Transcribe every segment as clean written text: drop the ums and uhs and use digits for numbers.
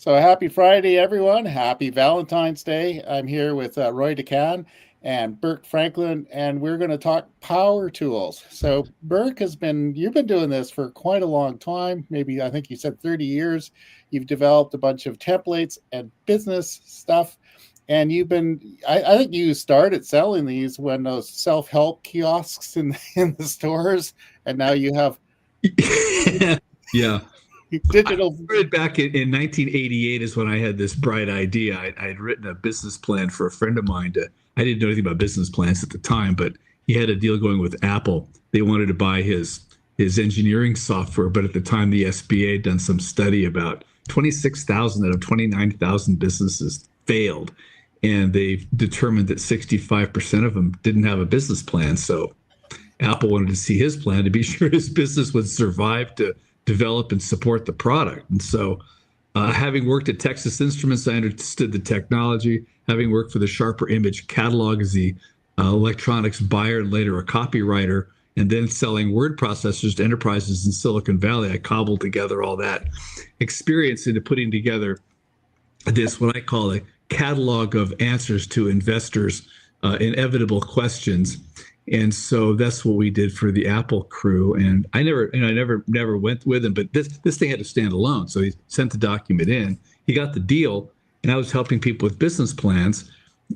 So happy Friday, everyone. Happy Valentine's Day. I'm here with Roy Dickan and Burke Franklin, and we're going to talk power tools. So Burke you've been doing this for quite a long time. Maybe I think you said 30 years. You've developed a bunch of templates and business stuff. And I think you started selling these when those self-help kiosks in the stores. And now you have Yeah. digital. I started back in 1988 is when I had this bright idea. I had written a business plan for a friend of mine. I didn't know anything about business plans at the time, but he had a deal going with Apple. They wanted to buy his engineering software, but at the time the SBA had done some study about 26,000 out of 29,000 businesses failed, and they determined that 65% of them didn't have a business plan. So Apple wanted to see his plan to be sure his business would survive to develop and support the product. And so, having worked at Texas Instruments, I understood the technology. Having worked for the Sharper Image catalog as the electronics buyer and later a copywriter, and then selling word processors to enterprises in Silicon Valley, I cobbled together all that experience into putting together this, what I call a catalog of answers to investors' inevitable questions. And so that's what we did for the Apple crew. And I never went with him, but this thing had to stand alone. So he sent the document in, he got the deal, and I was helping people with business plans.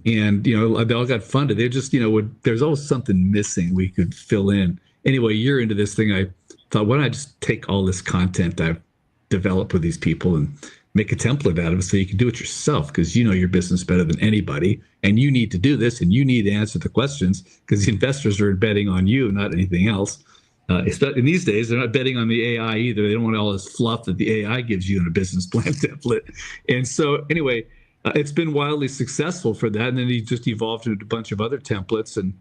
And, they all got funded. They just, there's always something missing we could fill in. Anyway, a year into this thing, I thought, why don't I just take all this content I've developed with these people and make a template out of it so you can do it yourself, because you know your business better than anybody, and you need to do this, and you need to answer the questions because the investors are betting on you, not anything else. In these days, they're not betting on the AI either. They don't want all this fluff that the AI gives you in a business plan template. And so anyway, it's been wildly successful for that. And then he just evolved into a bunch of other templates. And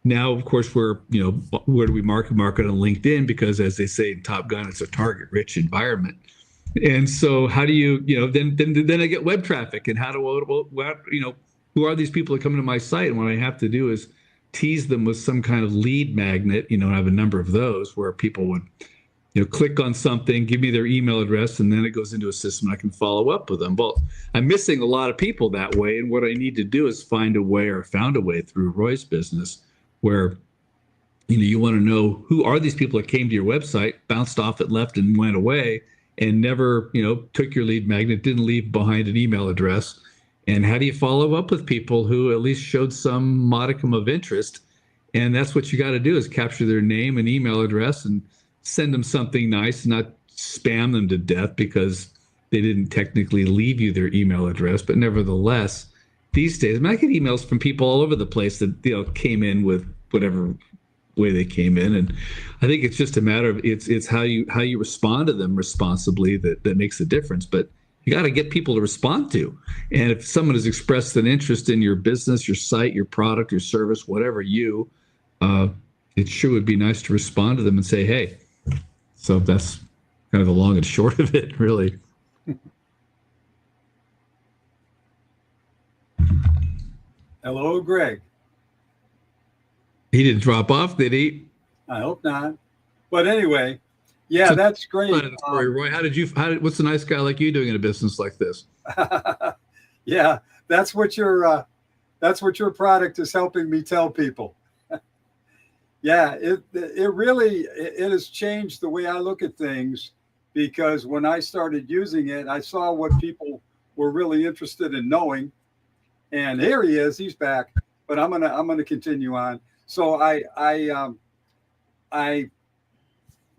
now, of course, where do we market on LinkedIn? Because as they say in Top Gun, it's a target-rich environment. And so how do you, then I get web traffic, and who are these people that come into my site? And what I have to do is tease them with some kind of lead magnet. I have a number of those where people would, click on something, give me their email address, and then it goes into a system and I can follow up with them. Well, I'm missing a lot of people that way. And what I need to do is found a way through Roy's business where, you want to know who are these people that came to your website, bounced off it, left and went away, and never, took your lead magnet, didn't leave behind an email address. And how do you follow up with people who at least showed some modicum of interest? And that's what you got to do, is capture their name and email address and send them something nice, not spam them to death because they didn't technically leave you their email address. But nevertheless, these days, I get emails from people all over the place that, came in with whatever way they came in. And I think it's just a matter of it's how you respond to them responsibly that makes a difference. But you got to get people to respond to. And if someone has expressed an interest in your business, your site, your product, your service, whatever it sure would be nice to respond to them and say, hey. So that's kind of the long and short of it, really. Hello, Greg. He didn't drop off, did he? I hope not. But anyway, yeah, that's great. Story, Roy, what's a nice guy like you doing in a business like this? Yeah, that's what your product is helping me tell people. Yeah, it really has changed the way I look at things, because when I started using it, I saw what people were really interested in knowing. And here he is, he's back. But I'm gonna continue on. So I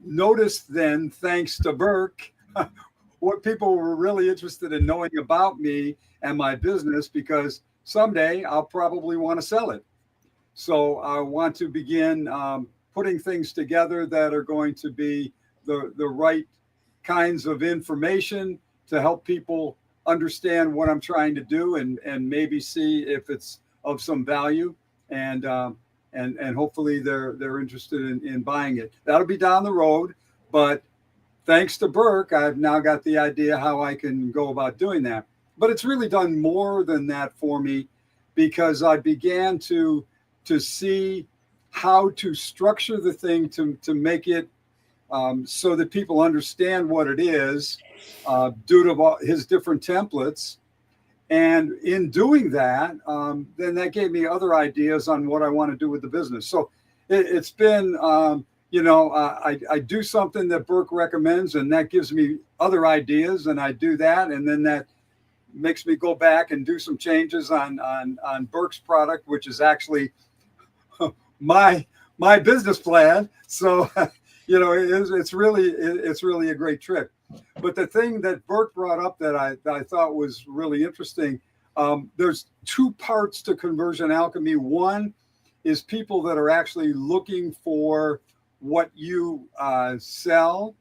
noticed then, thanks to Burke, what people were really interested in knowing about me and my business, because someday I'll probably want to sell it. So I want to begin putting things together that are going to be the right kinds of information to help people understand what I'm trying to do, and maybe see if it's of some value, and hopefully they're interested in buying it. That'll be down the road, but thanks to Burke, I've now got the idea how I can go about doing that. But it's really done more than that for me, because I began to see how to structure the thing to make it so that people understand what it is, due to his different templates. And in doing that, then that gave me other ideas on what I want to do with the business. So it's been, I do something that Burke recommends, and that gives me other ideas, and I do that, and then that makes me go back and do some changes on Burke's product, which is actually my business plan. So, it's really a great trick. But the thing that Burke brought up that I thought was really interesting, there's two parts to Conversion Alchemy. One is people that are actually looking for what you sell,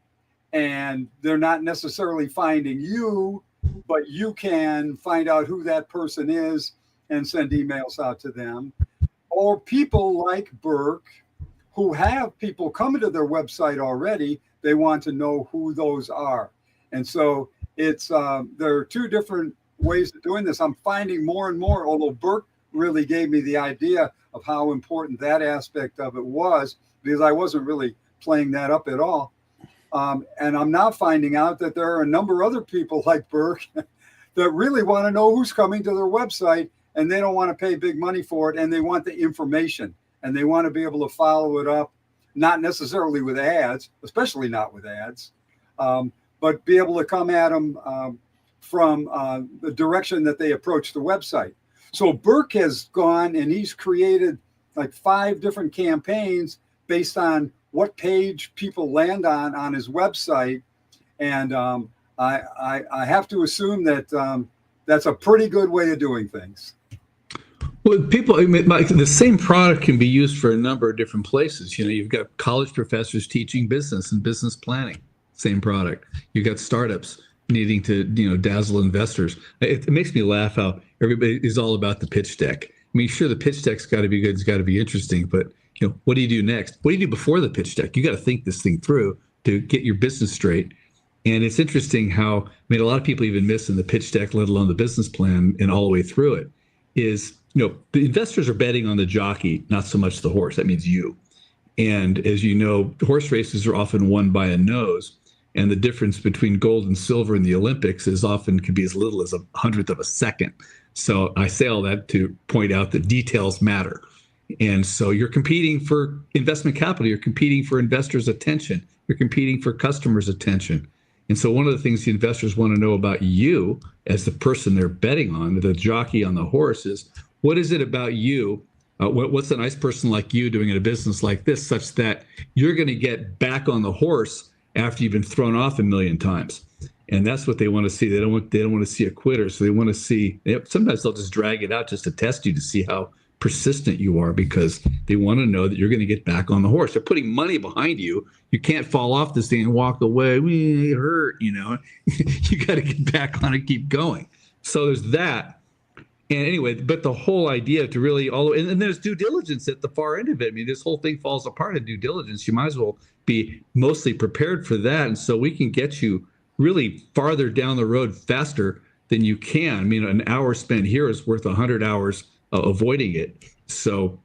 and they're not necessarily finding you, but you can find out who that person is and send emails out to them. Or people like Burke who have people coming to their website already. They want to know who those are. And so it's there are two different ways of doing this. I'm finding more and more, although Burke really gave me the idea of how important that aspect of it was, because I wasn't really playing that up at all. And I'm now finding out that there are a number of other people like Burke that really want to know who's coming to their website, and they don't want to pay big money for it, and they want the information, and they want to be able to follow it up, not necessarily with ads, especially not with ads, but be able to come at them from the direction that they approach the website. So Burke has gone and he's created like 5 different campaigns based on what page people land on his website. And I have to assume that that's a pretty good way of doing things. Well, the same product can be used for a number of different places. You've got college professors teaching business and business planning, same product. You've got startups needing to, dazzle investors. It makes me laugh how everybody is all about the pitch deck. I mean, sure, the pitch deck's got to be good, it's got to be interesting, but what do you do next? What do you do before the pitch deck? You got to think this thing through to get your business straight. And it's interesting how, a lot of people even miss in the pitch deck, let alone the business plan and all the way through it, is, the investors are betting on the jockey, not so much the horse. That means you. And as you know, horse races are often won by a nose. And the difference between gold and silver in the Olympics could be as little as 1/100th of a second. So I say all that to point out that details matter. And so you're competing for investment capital. You're competing for investors' attention. You're competing for customers' attention. And so one of the things the investors want to know about you as the person they're betting on, the jockey on the horse, is what is it about you? What's a nice person like you doing in a business like this, such that you're going to get back on the horse after you've been thrown off a million times? And that's what they want to see. They don't want to see a quitter. So they want to see. Sometimes they'll just drag it out just to test you to see how persistent you are, because they want to know that you're going to get back on the horse. They're putting money behind you. You can't fall off this thing and walk away. It hurt, you got to get back on and keep going. So there's that. And anyway, but the whole idea to really and there's due diligence at the far end of it. This whole thing falls apart at due diligence. You might as well be mostly prepared for that. And so we can get you really farther down the road faster than you can. An hour spent here is worth 100 hours avoiding it. So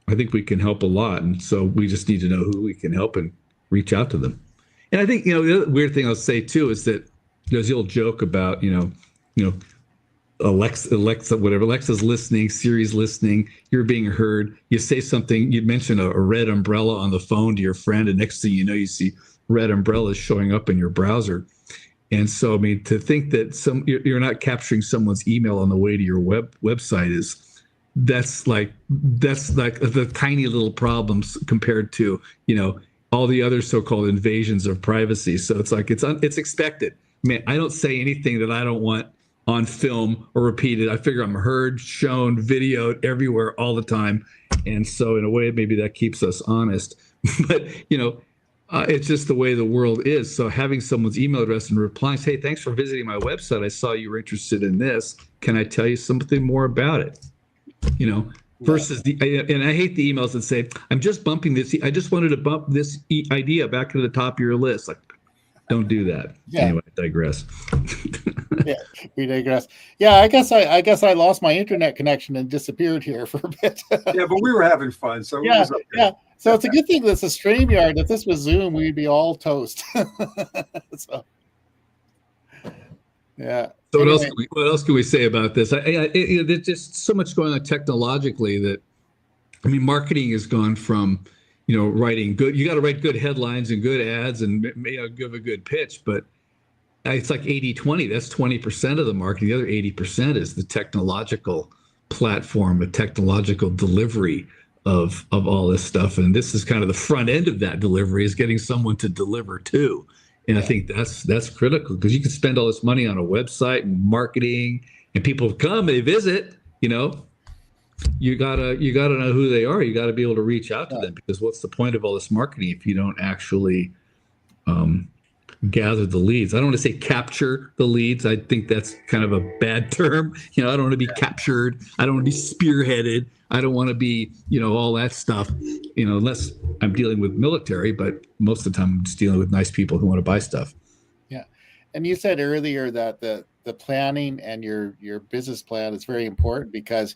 I think we can help a lot. And so we just need to know who we can help and reach out to them. And I think, the other weird thing I'll say too is that there's the old joke about, Alexa, whatever, Alexa's listening, Siri's listening, you're being heard. You say something, you mention a red umbrella on the phone to your friend, and next thing you know, you see red umbrellas showing up in your browser. And so, to think that you're not capturing someone's email on the way to your website that's like the tiny little problems compared to, all the other so-called invasions of privacy. So it's like, it's expected. I don't say anything that I don't want on film or repeated. I figure I'm heard, shown, videoed everywhere all the time. And so in a way, maybe that keeps us honest. But, it's just the way the world is. So having someone's email address and replying, hey, thanks for visiting my website. I saw you were interested in this. Can I tell you something more about it? Versus and I hate the emails that say, I'm just bumping this. I just wanted to bump this idea back to the top of your list. Like, don't do that. Yeah. Anyway, I digress. Yeah, we digress. Yeah, I guess I lost my internet connection and disappeared here for a bit. Yeah, but we were having fun. So yeah. So it's a good thing that's a StreamYard. If this was Zoom, we'd be all toast. So. Yeah. So Anyway, what else can we say about this? There's just so much going on technologically that, I mean, marketing has gone from, writing good. You got to write good headlines and good ads and give a good pitch, but it's like 80-20. That's 20% of the marketing. The other 80% is the technological platform, the technological delivery of all this stuff. And this is kind of the front end of that delivery, is getting someone to deliver to. And I think that's critical, because you can spend all this money on a website and marketing, and people come, they visit, you gotta know who they are. You gotta be able to reach out to them, because what's the point of all this marketing if you don't actually gather the leads? I don't want to say capture the leads. I think that's kind of a bad term. I don't want to be captured. I don't want to be spearheaded. I don't want to be, all that stuff, unless I'm dealing with military, but most of the time I'm just dealing with nice people who want to buy stuff. Yeah. And you said earlier that the planning and your business plan is very important, because,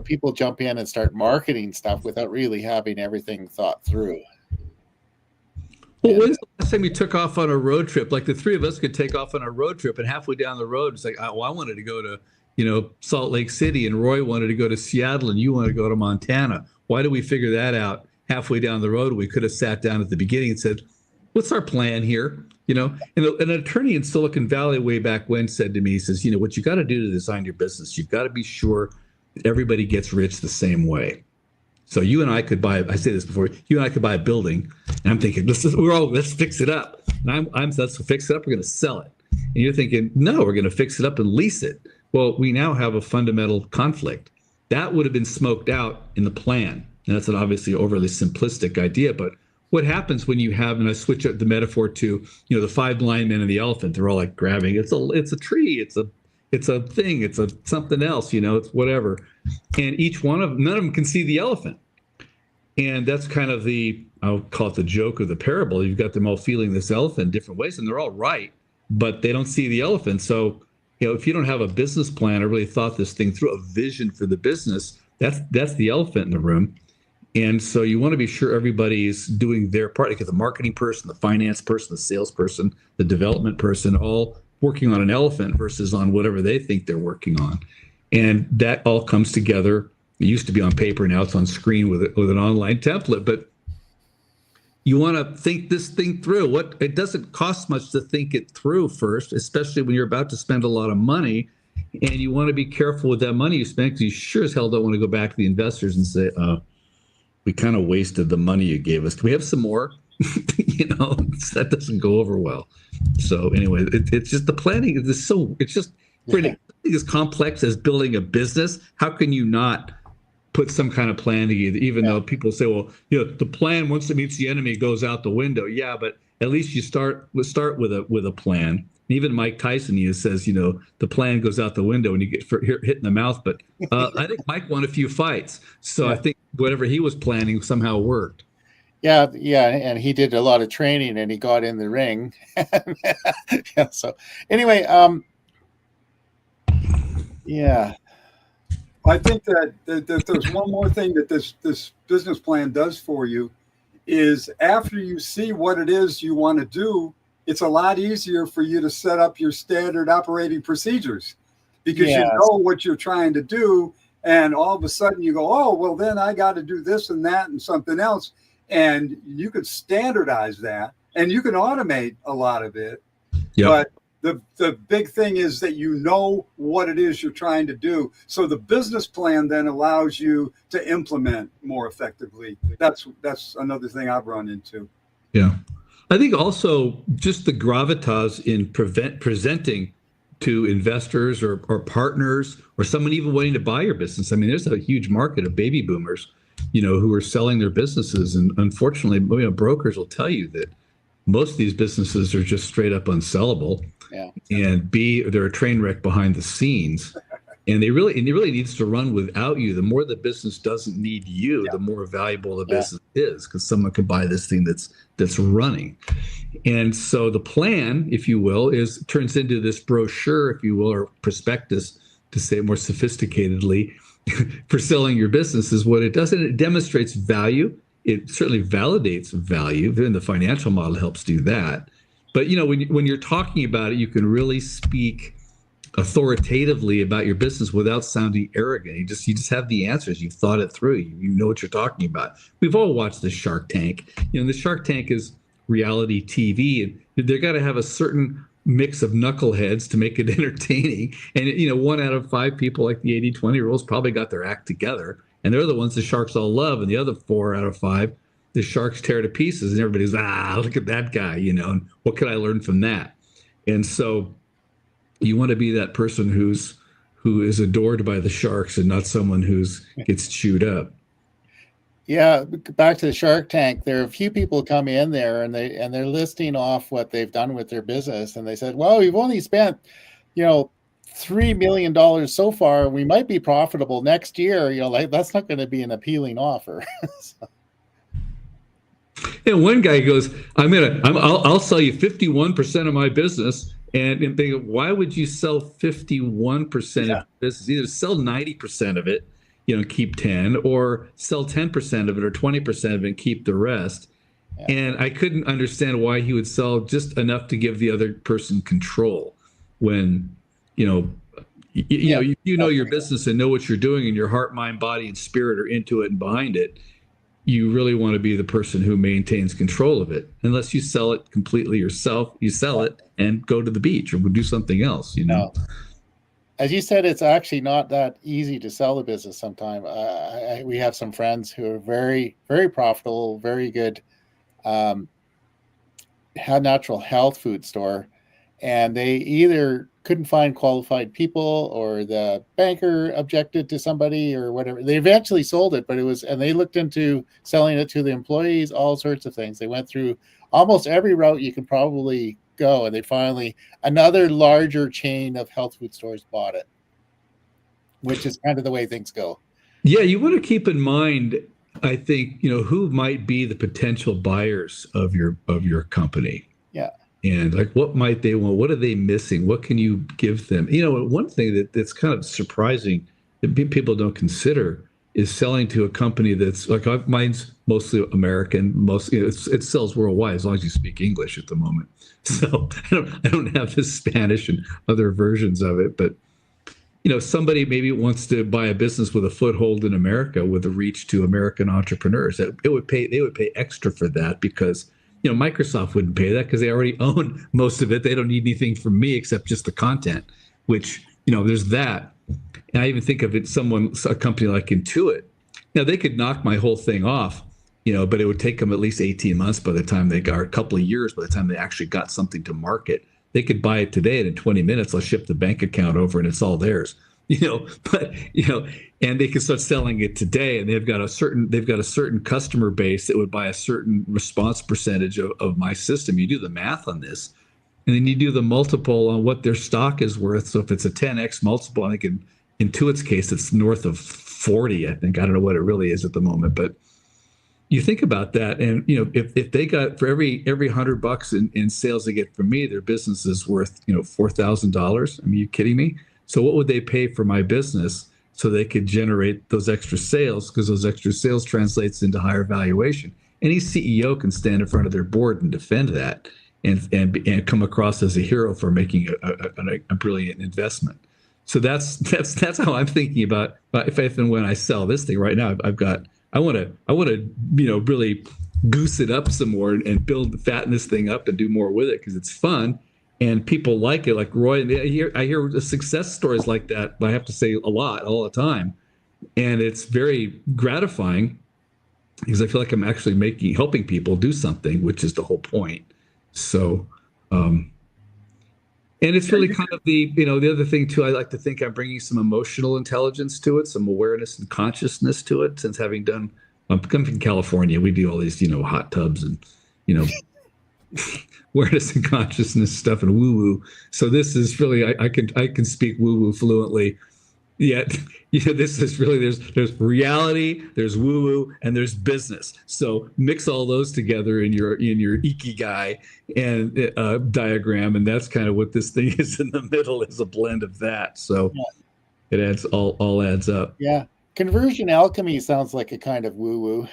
people jump in and start marketing stuff without really having everything thought through. Well, when's the last time you took off on a road trip? Like the three of us could take off on a road trip, and halfway down the road, it's like, oh, I wanted to go to, Salt Lake City, and Roy wanted to go to Seattle, and you wanted to go to Montana. Why did we figure that out halfway down the road? We could have sat down at the beginning and said, what's our plan here? And an attorney in Silicon Valley way back when said to me, he says, what you got to do to design your business, you've got to be sure that everybody gets rich the same way. So you and I could buy, I say this before, you and I could buy a building, and I'm thinking, let's fix it up. And let's fix it up, we're going to sell it. And you're thinking, no, we're going to fix it up and lease it. Well, we now have a fundamental conflict. That would have been smoked out in the plan. And that's an obviously overly simplistic idea, but what happens when you have, and I switch up the metaphor to, the five blind men and the elephant, they're all like grabbing, it's a tree, it's a thing, it's something else, it's whatever. And none of them can see the elephant. And that's kind of I'll call it the joke of the parable. You've got them all feeling this elephant in different ways, and they're all right, but they don't see the elephant. So, if you don't have a business plan or really thought this thing through, a vision for the business, that's the elephant in the room. And so you want to be sure everybody's doing their part, like the marketing person, the finance person, the salesperson, the development person, all working on an elephant versus on whatever they think they're working on. And that all comes together. It used to be on paper, now it's on screen with an online template. But you want to think this thing through. It doesn't cost much to think it through first, especially when you're about to spend a lot of money. And you want to be careful with that money you spend, because you sure as hell don't want to go back to the investors and say, we kind of wasted the money you gave us. Can we have some more? That doesn't go over well. So anyway, it's just the planning is it's just pretty as complex as building a business. How can you not put some kind of plan together, even though people say, well, the plan, once it meets the enemy, goes out the window. Yeah, but at least you start with a plan. And even Mike Tyson says, the plan goes out the window when you get hit in the mouth. But I think Mike won a few fights. So I think whatever he was planning somehow worked. Yeah, and he did a lot of training, and he got in the ring. So anyway, I think that there's one more thing that this business plan does for you, is after you see what it is you want to do, it's a lot easier for you to set up your standard operating procedures, because you know what you're trying to do. And all of a sudden you go, oh, well, then I got to do this and that and something else. And you could standardize that, and you can automate a lot of it. Yep. But the big thing is that you know what it is you're trying to do. So the business plan then allows you to implement more effectively. That's another thing I've run into. Yeah. I think also just the gravitas in presenting to investors or partners or someone even wanting to buy your business. I mean, there's a huge market of baby boomers, who are selling their businesses. And unfortunately, brokers will tell you that most of these businesses are just straight up unsellable. Yeah. And they're a train wreck behind the scenes. And it really needs to run without you. The more the business doesn't need you, the more valuable the business is, because someone can buy this thing that's running. And so the plan, if you will, turns into this brochure, if you will, or prospectus, to say it more sophisticatedly, for selling your business. Is what it does. And it demonstrates value. It certainly validates value. Then the financial model helps do that. But when you're talking about it, you can really speak authoritatively about your business without sounding arrogant. You just have the answers. You've thought it through. You know what you're talking about. We've all watched the Shark Tank. The Shark Tank is reality TV, and they're got to have a certain mix of knuckleheads to make it entertaining. And 1 out of 5 people, like the 80-20 rules, probably got their act together, and they're the ones the sharks all love. And the other 4 out of 5, the sharks tear to pieces, and everybody's look at that guy, and what can I learn from that? And so you want to be that person who is adored by the sharks and not someone who's gets chewed up. Yeah, back to the Shark Tank. There are a few people come in there and they're listing off what they've done with their business, and they said, "Well, we've only spent, $3 million so far. We might be profitable next year." That's not going to be an appealing offer. So. And one guy goes, I'll sell you 51% of my business. And they go, why would you sell 51% of business? Either sell 90% of it, keep 10, or sell 10% of it or 20% of it and keep the rest. Yeah. And I couldn't understand why he would sell just enough to give the other person control when, your business and know what you're doing, and your heart, mind, body, and spirit are into it and behind it. You really want to be the person who maintains control of it. Unless you sell it completely yourself, you sell it and go to the beach or do something else, No. As you said, it's actually not that easy to sell the business sometimes. We have some friends who are very, very profitable, very good, natural health food store, and they either couldn't find qualified people, or the banker objected to somebody, or whatever. They eventually sold it, and they looked into selling it to the employees, all sorts of things. They went through almost every route you can probably go, and they finally, another larger chain of health food stores bought it, which is kind of the way things go. Yeah, you want to keep in mind, I think, who might be the potential buyers of your company. Yeah. And what might they want? What are they missing? What can you give them? One thing that's kind of surprising that people don't consider is selling to a company that's mine's mostly American. It sells worldwide as long as you speak English at the moment. So I don't have the Spanish and other versions of it, but somebody maybe wants to buy a business with a foothold in America with a reach to American entrepreneurs. They would pay extra for that, because Microsoft wouldn't pay that because they already own most of it. They don't need anything from me except just the content, which, there's that. And I even think of it, a company like Intuit. They could knock my whole thing off, but it would take them at least 18 months by the time they got, a couple of years by the time they actually got something to market. They could buy it today, and in 20 minutes, I'll ship the bank account over and it's all theirs. And they can start selling it today, and they've got a certain customer base that would buy a certain response percentage of my system. You do the math on this, and then you do the multiple on what their stock is worth. So if it's a 10x multiple, I think in Intuit's case, it's north of 40, I think. I don't know what it really is at the moment, but you think about that, and if they got, for every $100 in sales they get from me, their business is worth $4,000. I mean, you kidding me? So what would they pay for my business so they could generate those extra sales? Because those extra sales translates into higher valuation. Any CEO can stand in front of their board and defend that, and come across as a hero for making a brilliant investment. So that's how I'm thinking about if and when I sell this thing right now. I want to really goose it up some more and fatten this thing up and do more with it, because it's fun and people like it. Like Roy, and I hear success stories like that. I have to say a lot, all the time, and it's very gratifying because I feel like I'm actually helping people do something, which is the whole point. So, and it's really kind of the other thing too. I like to think I'm bringing some emotional intelligence to it, some awareness and consciousness to it. Since having done, I'm from California, we do all these hot tubs and awareness and consciousness stuff and woo woo. So this is really I can speak woo woo fluently. Yet this is really there's reality, there's woo woo, and there's business. So mix all those together in your ikigai and diagram, and that's kind of what this thing is in the middle, is a blend of that. So it all adds up. Yeah, conversion alchemy sounds like a kind of woo woo.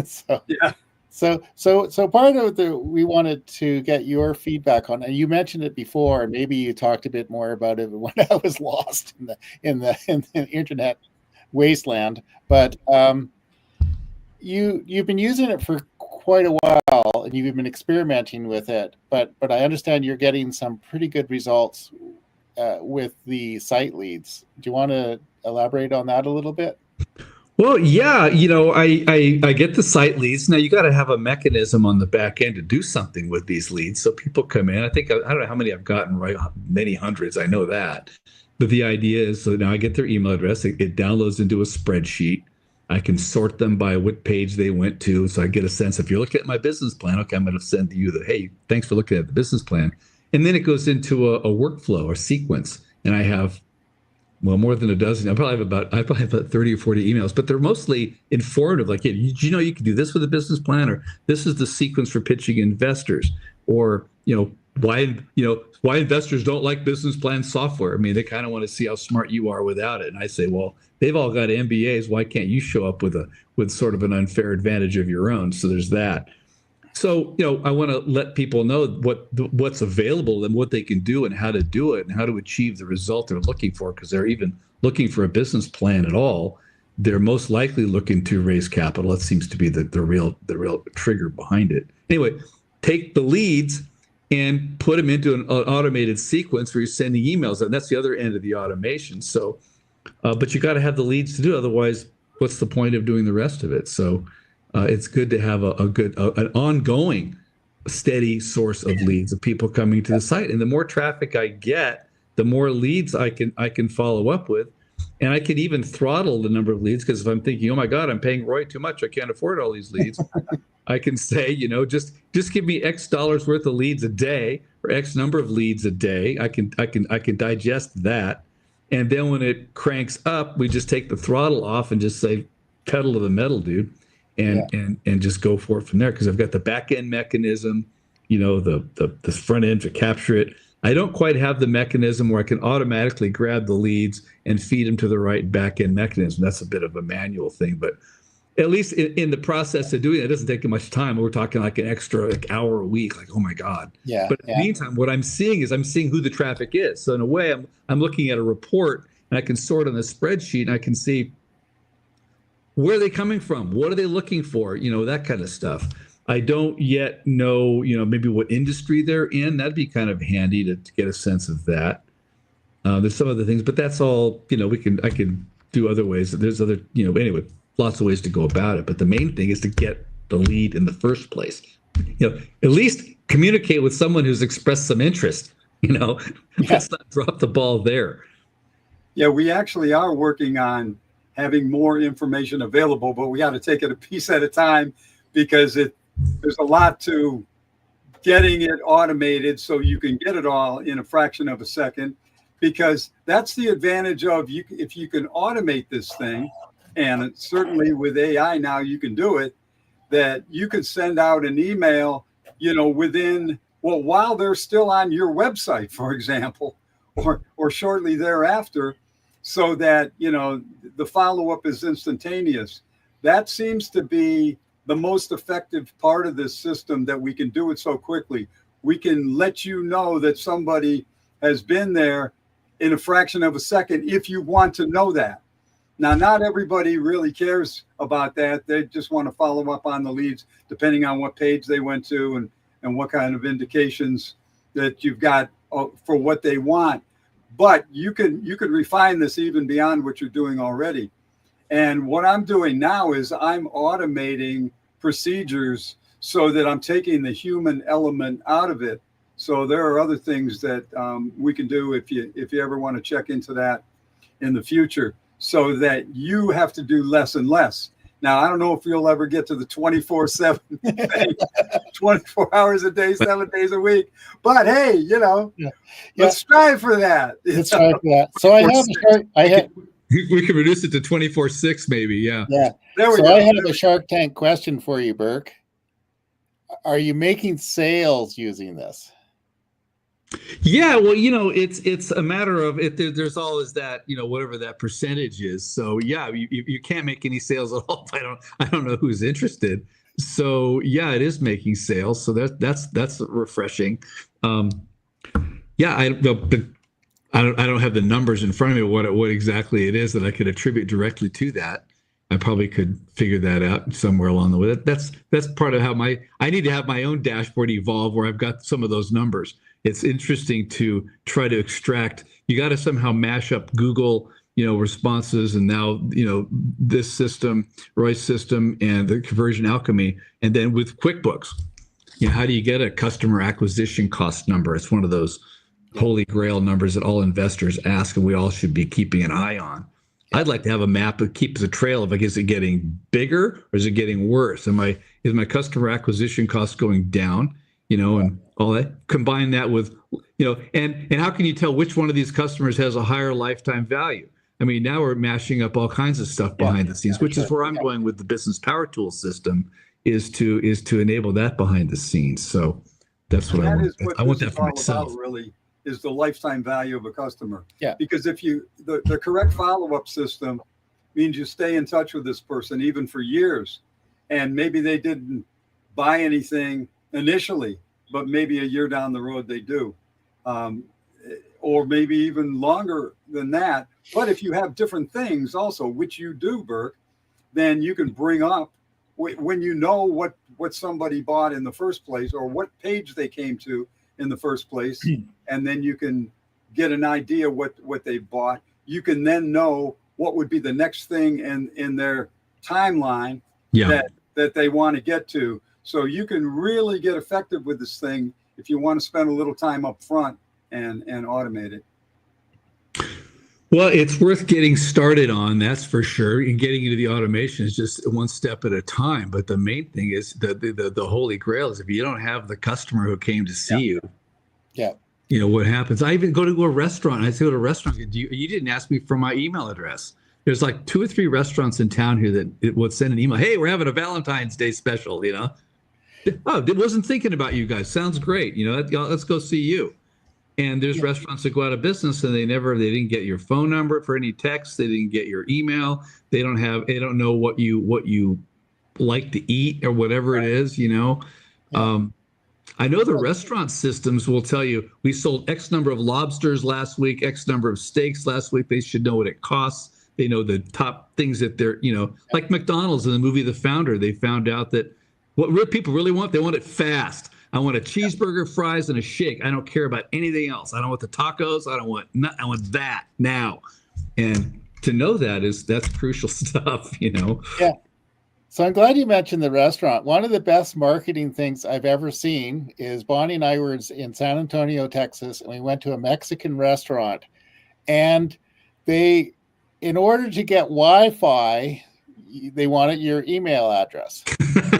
So yeah. So part of we wanted to get your feedback on, and you mentioned it before, and maybe you talked a bit more about it when I was lost in the internet wasteland. But you've been using it for quite a while, and you've been experimenting with it. But I understand you're getting some pretty good results with the site leads. Do you want to elaborate on that a little bit? Well, yeah, I get the site leads. Now you got to have a mechanism on the back end to do something with these leads. So people come in. I don't know how many I've gotten, right? Many hundreds. I know that. But the idea is, so now I get their email address. It downloads into a spreadsheet. I can sort them by what page they went to. So I get a sense, if you're looking at my business plan, okay, I'm going to send you hey, thanks for looking at the business plan. And then it goes into a workflow, a sequence. And I have, well, more than a dozen. I probably have about 30 or 40 emails, but they're mostly informative. Like, hey, you know, you can do this with a business plan, or this is the sequence for pitching investors, or, why investors don't like business plan software. I mean, they kind of want to see how smart you are without it. And I say, well, they've all got MBAs. Why can't you show up with sort of an unfair advantage of your own? So there's that. So, I want to let people know what's available and what they can do and how to do it and how to achieve the result they're looking for. Because they're even looking for a business plan at all. They're most likely looking to raise capital. That seems to be the real trigger behind it. Anyway, take the leads and put them into an automated sequence where you're sending emails. And that's the other end of the automation. So, but you got to have the leads to do it. Otherwise, what's the point of doing the rest of it? So it's good to have an ongoing, steady source of leads, of people coming to the site. And the more traffic I get, the more leads I can follow up with. And I can even throttle the number of leads, because if I'm thinking, oh my God, I'm paying Roy too much, I can't afford all these leads, I can say, just give me X dollars worth of leads a day, or X number of leads a day. I can digest that. And then when it cranks up, we just take the throttle off and just say, pedal to the metal, dude. And just go for it from there, because I've got the back end mechanism, the front end to capture it. I don't quite have the mechanism where I can automatically grab the leads and feed them to the right back end mechanism. That's a bit of a manual thing, but at least in the process of doing it, it doesn't take much time. We're talking like an extra hour a week. Like, oh my God. Yeah. But in the meantime, what I'm seeing is who the traffic is. So in a way, I'm looking at a report, and I can sort on the spreadsheet, and I can see, where are they coming from? What are they looking for? That kind of stuff. I don't yet know, maybe what industry they're in. That'd be kind of handy to get a sense of that. There's some other things, but that's all, I can do other ways. There's other, anyway, lots of ways to go about it. But the main thing is to get the lead in the first place. At least communicate with someone who's expressed some interest, Let's not drop the ball there. Yeah, we actually are working on having more information available, but we got to take it a piece at a time, because there's a lot to getting it automated so you can get it all in a fraction of a second, because that's the advantage of if you can automate this thing, and certainly with AI now you can do it, that you can send out an email, while they're still on your website, for example, or shortly thereafter, so that, the follow-up is instantaneous. That seems to be the most effective part of this system, that we can do it so quickly. We can let you know that somebody has been there in a fraction of a second if you want to know that. Now, not everybody really cares about that. They just want to follow up on the leads, depending on what page they went to and what kind of indications that you've got for what they want. But you can refine this even beyond what you're doing already. And what I'm doing now is I'm automating procedures so that I'm taking the human element out of it. So there are other things that we can do if you ever want to check into that in the future, so that you have to do less and less. Now, I don't know if you'll ever get to the 24/7 thing, 24 hours a day, 7 days a week. But hey, let's strive for that. Let's strive for that. So we can reduce it to 24/6, maybe. Yeah. Yeah. There we go. I have a Shark Tank question for you, Burke. Are you making sales using this? Yeah, well, it's a matter of there's always that, whatever that percentage is. So yeah, you can't make any sales at all. I don't know who's interested. So yeah, it is making sales. So that's refreshing. Um, yeah, I don't have the numbers in front of me what exactly it is that I could attribute directly to that. I probably could figure that out somewhere along the way. That's part of how I need to have my own dashboard evolve where I've got some of those numbers. It's interesting to try to extract. You got to somehow mash up Google, responses, and now this system, Roy's system, and the conversion alchemy, and then with QuickBooks. How do you get a customer acquisition cost number? It's one of those holy grail numbers that all investors ask, and we all should be keeping an eye on. I'd like to have a map that keeps a trail of, is it getting bigger or is it getting worse? Is my customer acquisition cost going down? And all that. Combine that with, and how can you tell which one of these customers has a higher lifetime value? I mean, now we're mashing up all kinds of stuff behind the scenes, which is where I'm going with the business power tool system, is to enable that behind the scenes. So that's what I want. I want that for myself. Really, is the lifetime value of a customer. Yeah. Because if the correct follow-up system means you stay in touch with this person even for years, and maybe they didn't buy anything initially, but maybe a year down the road they do, or maybe even longer than that. But if you have different things also, which you do, Burke, then you can bring up when you know what somebody bought in the first place or what page they came to in the first place, and then you can get an idea what they bought. You can then know what would be the next thing in their timeline that they want to get to. So you can really get effective with this thing if you want to spend a little time up front and automate it. Well, it's worth getting started on, that's for sure. And getting into the automation is just one step at a time. But the main thing is the holy grail is if you don't have the customer who came to see you, what happens? I even go to a restaurant. I say to a restaurant, you didn't ask me for my email address. There's like 2 or 3 restaurants in town here that it would send an email. Hey, we're having a Valentine's Day special, Oh, it wasn't thinking about you guys. Sounds great. Let's go see you. And there's restaurants that go out of business and they didn't get your phone number for any text. They didn't get your email. They don't know what you like to eat or whatever it is, I know the restaurant systems will tell you we sold X number of lobsters last week, X number of steaks last week. They should know what it costs. They know the top things that they're, like McDonald's in the movie The Founder, they found out that what people really want, they want it fast. I want a cheeseburger, fries, and a shake. I don't care about anything else. I don't want the tacos. I want that now. And to know that's crucial stuff, Yeah. So I'm glad you mentioned the restaurant. One of the best marketing things I've ever seen is Bonnie and I were in San Antonio, Texas, and we went to a Mexican restaurant. And in order to get Wi-Fi, they wanted your email address.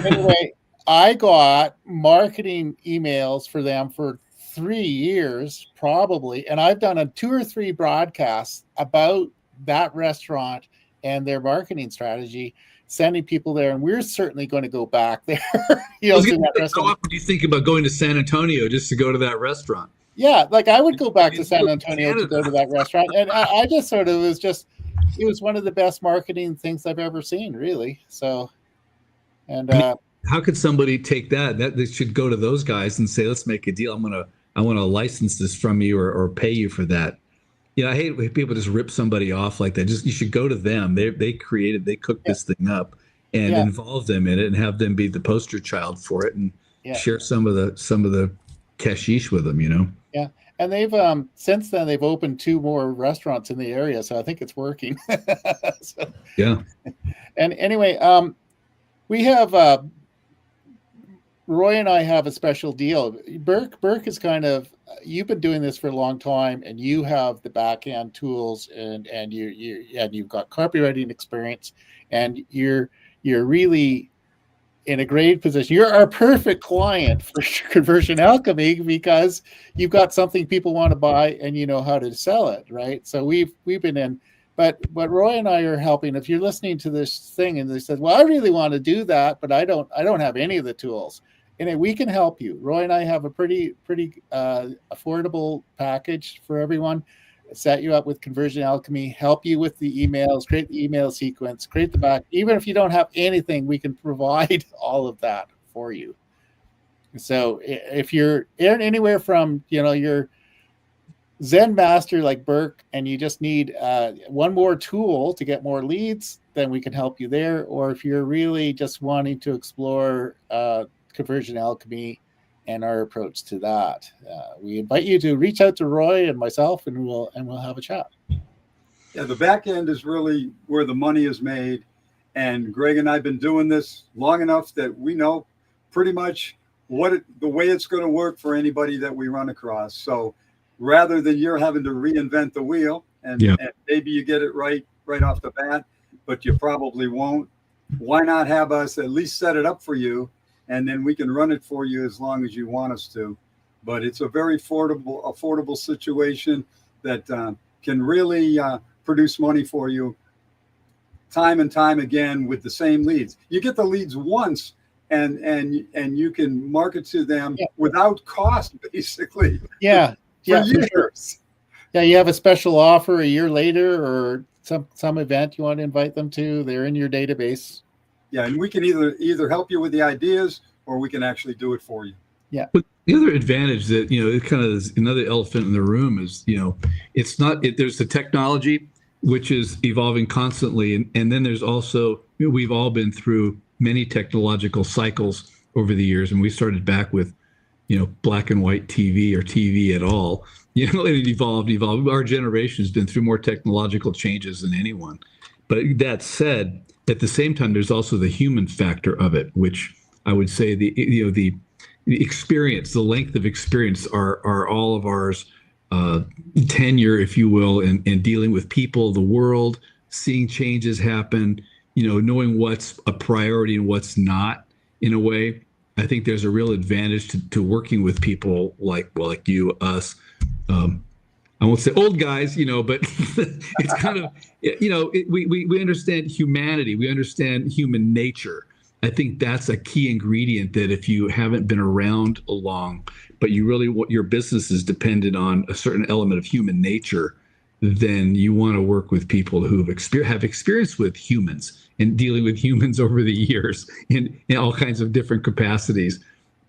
Anyway, I got marketing emails for them for 3 years, probably. And I've done 2 or 3 broadcasts about that restaurant and their marketing strategy, sending people there. And we're certainly going to go back there. To that restaurant. How often do you think about going to San Antonio just to go to that restaurant? Yeah, like I would go back to San Antonio to go to that restaurant. And I just sort of it was one of the best marketing things I've ever seen, really. So, and how could somebody take that they should go to those guys and say, let's make a deal. I want to license this from you or pay you for that. I hate when people just rip somebody off like that. You should go to them. They cooked this thing up and involve them in it and have them be the poster child for it and share some of the cashish with them, Yeah. And they've since then they've opened 2 more restaurants in the area, so I think it's working. So, yeah. And anyway, we have Roy and I have a special deal. Burke is you've been doing this for a long time, and you have the back end tools, and you've got copywriting experience, and you're really in a great position. You're our perfect client for Conversion Alchemy because you've got something people want to buy and you know how to sell it, right? So we've been in. But Roy and I are helping. If you're listening to this thing and they said, well, I really want to do that, but I don't have any of the tools. And we can help you. Roy and I have a pretty affordable package for everyone. set you up with Conversion Alchemy, help you with the emails, create the email sequence, create the back. Even if you don't have anything, we can provide all of that for you. So if you're anywhere from, your Zen master like Burke, and you just need one more tool to get more leads, then we can help you there. Or if you're really just wanting to explore Conversion Alchemy and our approach to that, we invite you to reach out to Roy and myself, and we'll have a chat. Yeah, the back end is really where the money is made, and Greg and I've been doing this long enough that we know pretty much the way it's going to work for anybody that we run across. So rather than you're having to reinvent the wheel, and maybe you get it right off the bat, but you probably won't, why not have us at least set it up for you, and then we can run it for you as long as you want us to. But it's a very affordable situation that can really produce money for you time and time again with the same leads. You get the leads once, and you can market to them without cost, basically. Yeah. For years. Yeah, you have a special offer a year later, or some event you want to invite them to. They're in your database. Yeah, and we can either help you with the ideas, or we can actually do it for you. Yeah. But the other advantage that, it kind of is another elephant in the room is, it's not, there's the technology, which is evolving constantly. And then there's also, we've all been through many technological cycles over the years. And we started back with, black and white TV or TV at all, and it evolved. Our generation has been through more technological changes than anyone. But that said, at the same time, there's also the human factor of it, which I would say the experience, the length of experience are all of ours, tenure, if you will, in dealing with people, the world, seeing changes happen, knowing what's a priority and what's not, in a way. I think there's a real advantage to working with people like you, us. I won't say old guys, but it's kind of, we understand humanity. We understand human nature. I think that's a key ingredient that if you haven't been around long, but your business is dependent on a certain element of human nature, then you want to work with people who have experience with humans and dealing with humans over the years in all kinds of different capacities.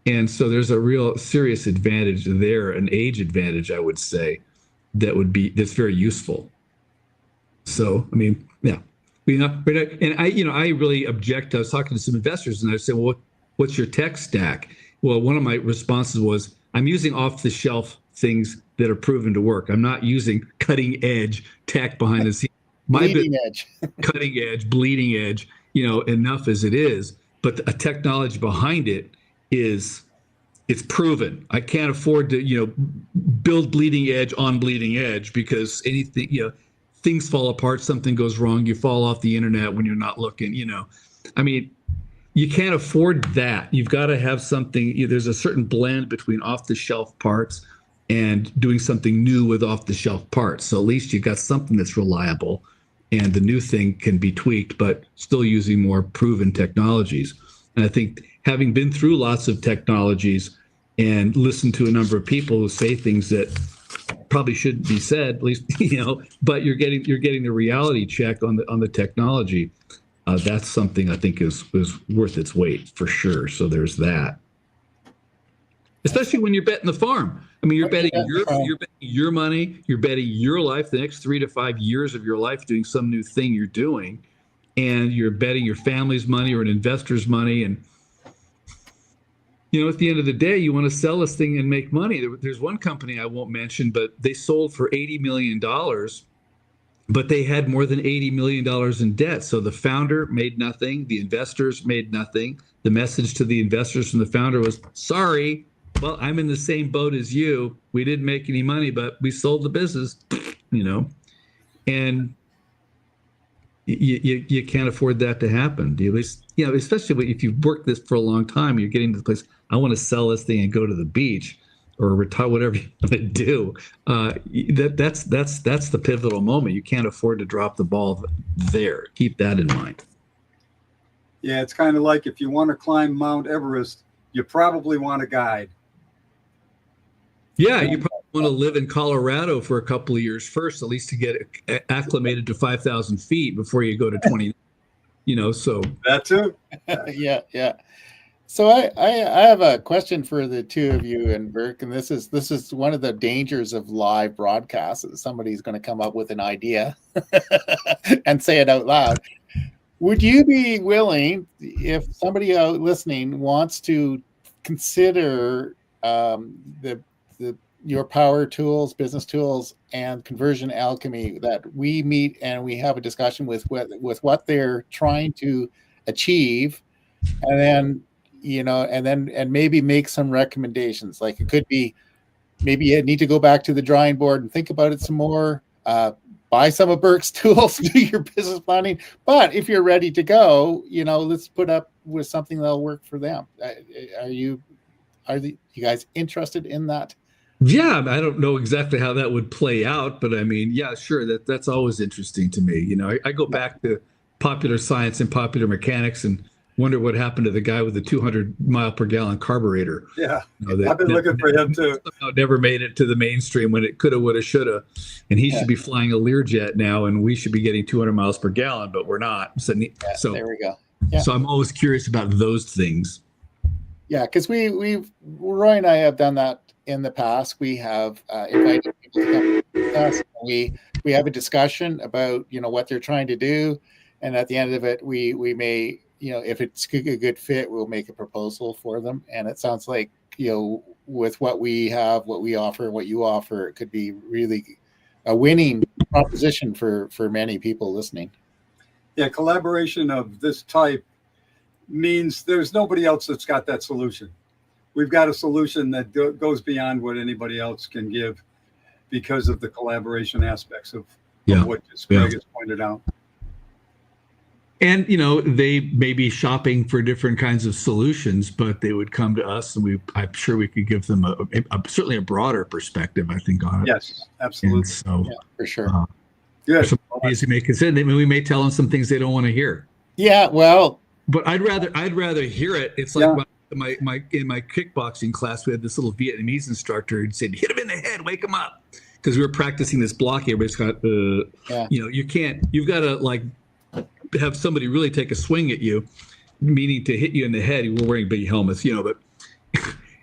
And so there's a real serious advantage there, an age advantage, I would say, that's very useful. So, and I really object. I was talking to some investors, and I said, well, what's your tech stack? Well, one of my responses was, I'm using off-the-shelf things that are proven to work. I'm not using cutting-edge tech behind the scenes. Bleeding edge. Cutting edge, bleeding edge, enough as it is. But a technology behind it it's proven. I can't afford to, build bleeding edge on bleeding edge, because anything, things fall apart, something goes wrong, you fall off the internet when you're not looking, you can't afford that. You've got to have something, there's a certain blend between off-the-shelf parts and doing something new with off-the-shelf parts. So at least you've got something that's reliable, and the new thing can be tweaked, but still using more proven technologies. And I think having been through lots of technologies and listened to a number of people who say things that probably shouldn't be said, at least, but you're getting the reality check on the technology. That's something I think is worth its weight for sure. So there's that. Especially when you're betting the farm. You're betting your money, you're betting your life, the next 3 to 5 years of your life doing some new thing you're doing, and you're betting your family's money or an investor's money. And at the end of the day, you want to sell this thing and make money. There's one company I won't mention, but they sold for $80 million, but they had more than $80 million in debt. So the founder made nothing. The investors made nothing. The message to the investors from the founder was, sorry, well, I'm in the same boat as you. We didn't make any money, but we sold the business, and you can't afford that to happen. Do you? At least, especially if you've worked this for a long time, you're getting to the place, I want to sell this thing and go to the beach or retire, whatever you want to do. That's the pivotal moment. You can't afford to drop the ball there. Keep that in mind. Yeah, it's kind of like if you want to climb Mount Everest, you probably want a guide. Yeah, you probably want to live in Colorado for a couple of years first, at least to get acclimated to 5,000 feet before you go to 20. So That too. Yeah. So I have a question for the two of you and Burke, and this is one of the dangers of live broadcasts. That somebody's going to come up with an idea and say it out loud. Would you be willing, if somebody out listening wants to consider your power tools, business tools, and conversion alchemy, that we meet and we have a discussion with what they're trying to achieve, and then and maybe make some recommendations? Like, it could be, maybe you need to go back to the drawing board and think about it some more. Buy some of Burke's tools, do your business planning. But if you're ready to go, let's put up with something that'll work for them. Are you guys interested in that? Yeah, I don't know exactly how that would play out, but I mean, yeah, sure. That's always interesting to me. I go back to popular science and popular mechanics and wonder what happened to the guy with the 200 mile per gallon carburetor. Yeah, I've been looking for him too. Never made it to the mainstream when it coulda, woulda, shoulda, and he should be flying a Learjet now, and we should be getting 200 miles per gallon, but we're not. So there we go. Yeah. So I'm always curious about those things. Yeah, because Roy and I have done that in the past. We have invited people to come with us. We have a discussion about what they're trying to do, and at the end of it, we may, if it's a good fit, we'll make a proposal for them. And it sounds like with what we have, what we offer, what you offer, it could be really a winning proposition for many people listening. Yeah, collaboration of this type means there's nobody else that's got that solution. We've got a solution that goes beyond what anybody else can give because of the collaboration aspects of what Greg has pointed out. And, they may be shopping for different kinds of solutions, but they would come to us, and I'm sure we could give them certainly a broader perspective, I think, on it. Yes, absolutely. And so, for sure. Good. Some ways may consider. We may tell them some things they don't want to hear. Yeah, well, but I'd rather hear it. It's like in my kickboxing class, we had this little Vietnamese instructor who said, "Hit him in the head, wake him up," because we were practicing this block. Everybody's got, you've got to have somebody really take a swing at you, meaning to hit you in the head. We're wearing big helmets, but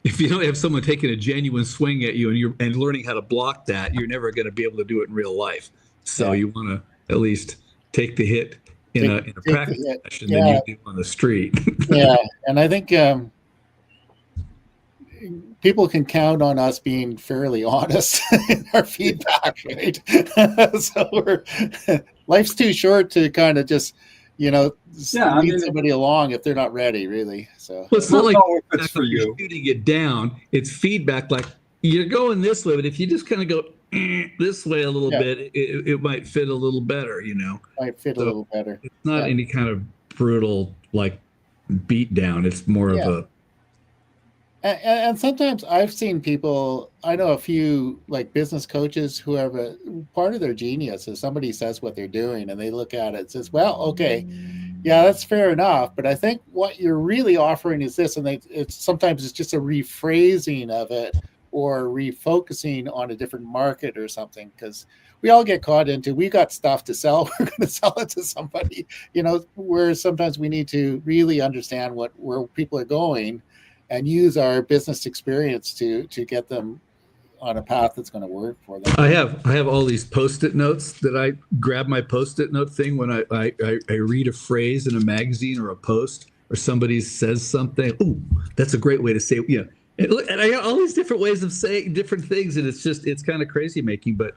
if you don't have someone taking a genuine swing at you and learning how to block that, you're never going to be able to do it in real life. So you want to at least take the hit in a practice session than you do on the street. Yeah, and I think people can count on us being fairly honest in our feedback, right? So life's too short to kind of just, lead somebody along if they're not ready, really. So it's not like it's for you shooting it down. It's feedback, like you're going this way, but if you just kind of go this way a little bit, it might fit a little better, Might fit a little better. It's not any kind of brutal beat down. It's more of a. And sometimes I've seen people, I know a few business coaches who have a part of their genius is somebody says what they're doing and they look at it and says, well, okay, yeah, that's fair enough. But I think what you're really offering is this. And sometimes it's just a rephrasing of it or refocusing on a different market or something, because we all get caught into, we got stuff to sell. We're going to sell it to somebody, where sometimes we need to really understand where people are going and use our business experience to get them on a path that's going to work for them. I have all these Post-it notes that I grab my Post-it note thing when I read a phrase in a magazine or a post, or somebody says something. Ooh, that's a great way to say it. And I got all these different ways of saying different things, and it's kind of crazy making, but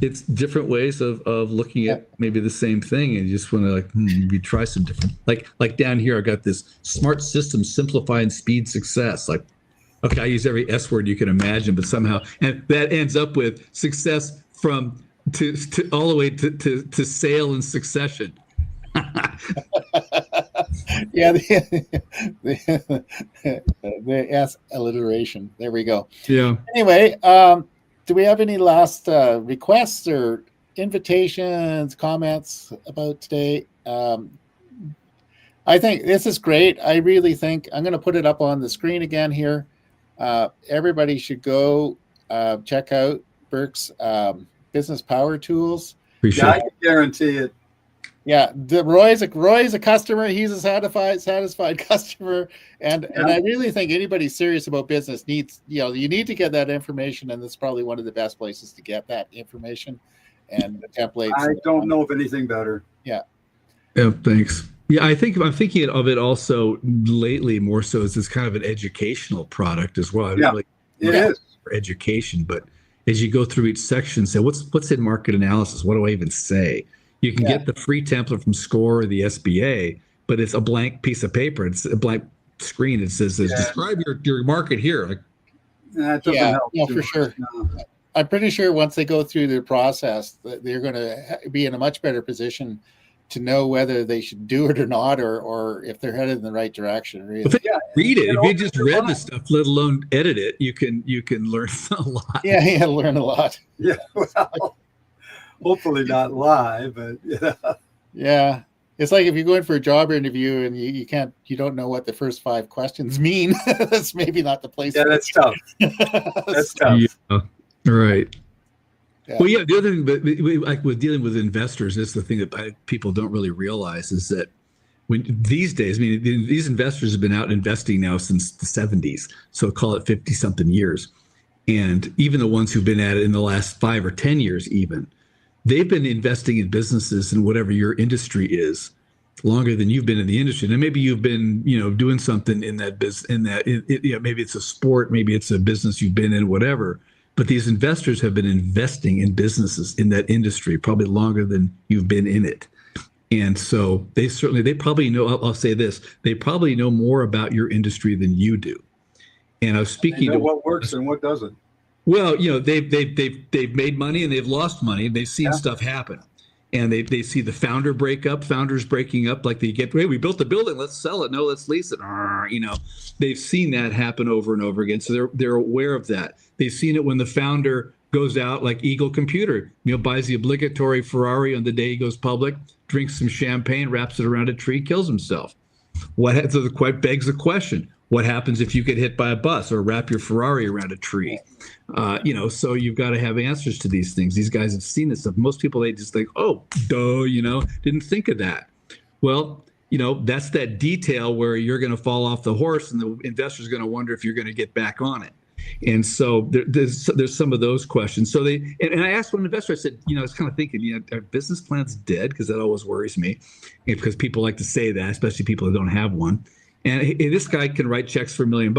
it's different ways of looking at maybe the same thing, and you just want to maybe try some different. Like down here, I got this smart system, simplify and speed success. Okay, I use every S word you can imagine, but somehow, and that ends up with success from to all the way to sale and succession. Yeah, the S alliteration. There we go. Yeah. Anyway, do we have any last requests or invitations, comments about today? I think this is great. I really think I'm going to put it up on the screen again here. Everybody should go check out Burke's business power tools. Appreciate I can guarantee it. Yeah, Roy's a customer. He's a satisfied customer, and I really think anybody serious about business needs, you need to get that information, and that's probably one of the best places to get that information and the templates. I don't know of anything better. Yeah. Yeah, thanks. Yeah, I'm thinking of it also lately more so as this kind of an educational product as well. It is for education, but as you go through each section, say what's in market analysis? What do I even say? You can get the free template from SCORE or the SBA, but it's a blank piece of paper. It's a blank screen. It says, describe your market here. Like, that doesn't help for sure. No. I'm pretty sure once they go through the process, they're going to be in a much better position to know whether they should do it or not, or if they're headed in the right direction. Really. Read it. If you just read the stuff, let alone edit it, you can learn a lot. Yeah, learn a lot. Yeah, well, hopefully not live, but yeah. It's like if you go in for a job interview and you don't know what the first 5 questions mean. That's maybe not the place. Yeah, that's tough. That's tough. Yeah. Right. Yeah. Well, yeah. The other thing, but like with dealing with investors, is the thing that people don't really realize is that these days, I mean, these investors have been out investing now since the 70s, so call it 50 something years, and even the ones who've been at it in the last 5 or 10 years, even they've been investing in businesses in whatever your industry is longer than you've been in the industry. And maybe you've been, doing something in that business, maybe it's a sport, maybe it's a business you've been in, whatever. But these investors have been investing in businesses in that industry probably longer than you've been in it. And so they probably know, I'll say this, they probably know more about your industry than you do. And I was speaking to what works and what doesn't. Well, they've made money and they've lost money and they've seen stuff happen. And they see the founders breaking up, like hey, we built the building, let's sell it. No, let's lease it. They've seen that happen over and over again. So they're aware of that. They've seen it when the founder goes out, like Eagle Computer, buys the obligatory Ferrari on the day he goes public, drinks some champagne, wraps it around a tree, kills himself. So begs the question, what happens if you get hit by a bus or wrap your Ferrari around a tree? So you've got to have answers to these things. These guys have seen this stuff. Most people, they just think, oh, duh, didn't think of that. Well, that's that detail where you're going to fall off the horse and the investor's going to wonder if you're going to get back on it. And so there's some of those questions. So and I asked one investor, I said, I was kind of thinking, are business plans dead? Because that always worries me, because people like to say that, especially people who don't have one. And hey, this guy can write checks for $1 million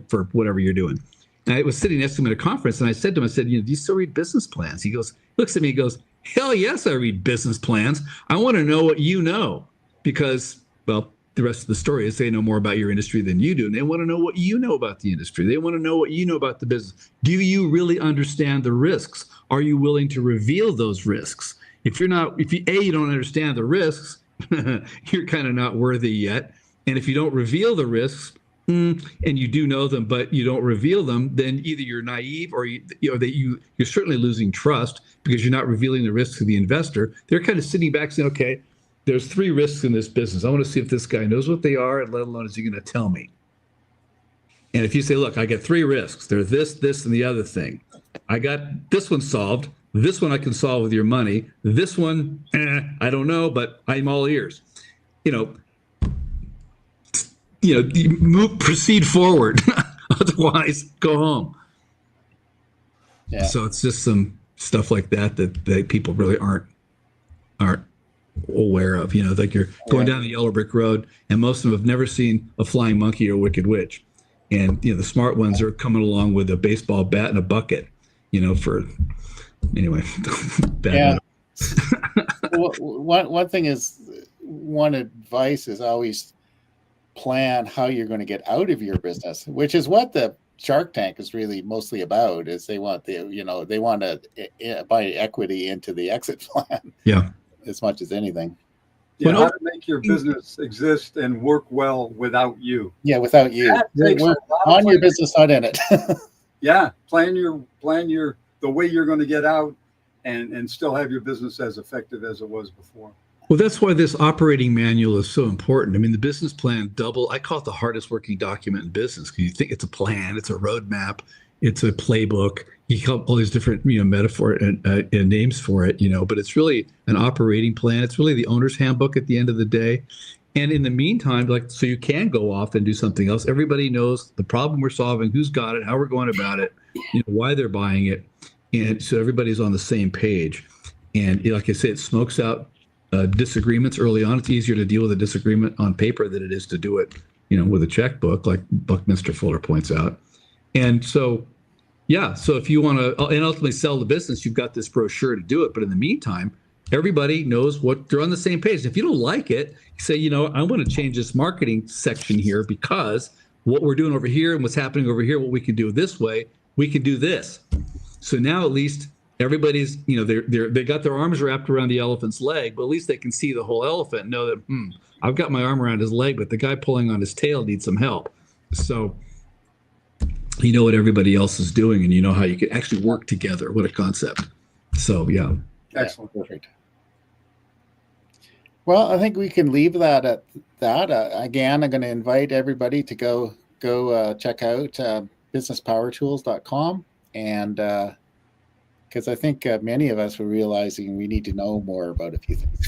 for whatever you're doing. And I was sitting next to him at a conference, and I said to him, do you still read business plans? He looks at me, he goes, hell yes, I read business plans. I want to know what you know, because, well, the rest of the story is they know more about your industry than you do, and they want to know what you know about the industry. They want to know what you know about the business. Do you really understand the risks? Are you willing to reveal those risks? If you don't understand the risks, you're kind of not worthy yet. And if you don't reveal the risks, and you do know them, but you don't reveal them, then either you're naive or you're certainly losing trust because you're not revealing the risks to the investor. They're kind of sitting back saying, okay, there's 3 risks in this business. I want to see if this guy knows what they are, and let alone is he going to tell me. And if you say, look, I got 3 risks. There's this, and the other thing. I got this one solved. This one I can solve with your money. This one, I don't know, but I'm all ears. Proceed forward. Otherwise, go home. Yeah. So it's just some stuff like that people really aren't aware of. Like you're going down the yellow brick road, and most of them have never seen a flying monkey or a wicked witch. And the smart ones are coming along with a baseball bat and a bucket. For anyway. Yeah. One thing is, one advice is always plan how you're going to get out of your business, which is what the Shark Tank is really mostly about. Is they want to buy equity into the exit plan. Yeah, as much as anything. Yeah, how to make your business exist and work well without you. Yeah, without you. We're on your business, not in it. Yeah, plan the way you're going to get out and still have your business as effective as it was before. Well, that's why this operating manual is so important. I mean, the business plan I call it the hardest working document in business, because you think it's a plan, it's a roadmap, It's a playbook. You come up all these different, metaphor and names for it, but it's really an operating plan. It's really the owner's handbook at the end of the day. And in the meantime, so you can go off and do something else. Everybody knows the problem we're solving, who's got it, how we're going about it, why they're buying it. And so everybody's on the same page. And like I said, it smokes out disagreements early on. It's easier to deal with a disagreement on paper than it is to do it, with a checkbook, like Buckminster Fuller points out. And so, so if you want to, and ultimately sell the business, you've got this brochure to do it. But in the meantime, everybody knows what they're on the same page. If you don't like it, you say, I want to change this marketing section here because what we're doing over here and what's happening over here, what we can do this way, we can do this. So now at least everybody's, they got their arms wrapped around the elephant's leg, but at least they can see the whole elephant and know that, I've got my arm around his leg, but the guy pulling on his tail needs some help. So you know what everybody else is doing, and you know how you can actually work together. What a concept. So, yeah. Excellent. Perfect. Well, I think we can leave that at that. Again, I'm going to invite everybody to go check out businesspowertools.com, and because I think many of us were realizing we need to know more about a few things.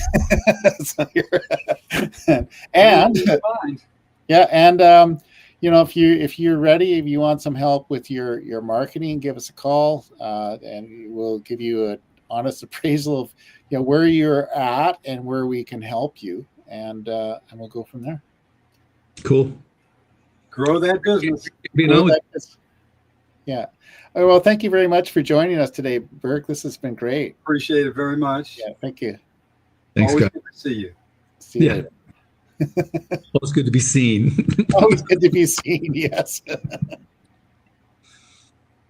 If you're ready, if you want some help with your marketing, give us a call, and we'll give you an honest appraisal of where you're at and where we can help you, and we'll go from there. Cool. Grow that business. Yeah. Well, thank you very much for joining us today, Burke. This has been great. Appreciate it very much. Yeah, thank you. Thanks, Always guys. good to see you. See you later. Always good to be seen. Always good to be seen. Yes.